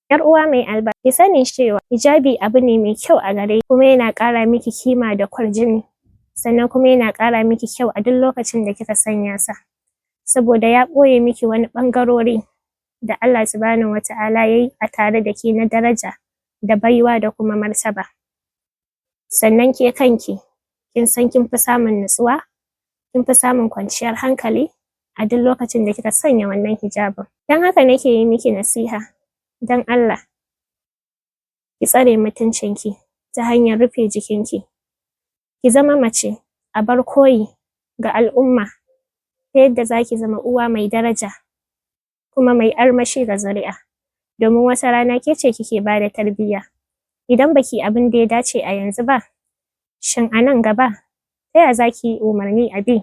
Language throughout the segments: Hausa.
Yar uwa mai albarka, ki sani cewa hijabi abu ne mai kyau a gare ki, kuma yana ƙara miki kima da kwarjini, sannan kuma yana ƙara miki kyau a duk lokacin da kika sanya sa, saboda ya ɓoye miki wani ɓangarori da Allah subhanahu wata'ala yayi a tare da ke na daraja da baiwa da kuma martaba. Sannan ke kanki kin san kin fi samun nutsuwa, kin fi samun kwanciyar hankali a duk lokacin da kika sanya wannan hijabin. Don haka nake yi miki nasiha, don Allah ki tsare mutuncinki ta hanyar rufe jikinki, ki zama mace abar koyi ga al'umma ta yadda zaki zama uwa mai daraja kuma mai armashi ga zuri'a, domin wata rana ke ce kike bada tarbiyya. Idan baki abin da ya dace a yanzu ba, shin a nan gaba ta ya zaki yi umarni a bi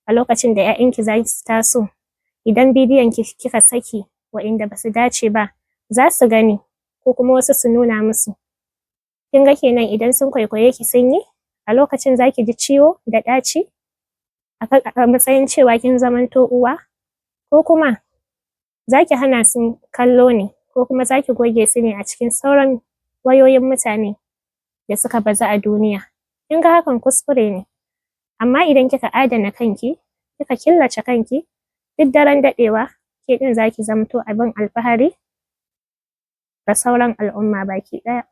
a lokacin da 'ya'yanki za su taso? Idan bidiyon ki kika saki wa'inda basu dace ba za su gani, ko kuma wasu su nuna musu, kin ga kenan idan sun kwaikwaye ki sun yi, a lokacin zaki ji ciwo da ɗaci a matsayin cewa kin zamanto uwa, ko kuma zaki hana su kallo ne, ko kuma zaki goge su ne a cikin sauran wayoyin mutane da suka bazu a duniya. Kin ga hakan kuskure ne, amma idan kika adana kanki, kika killace kanki, duk daren daɗewa ke ɗin zaki zamto abin alfahari ga sauran al'umma baki ɗaya.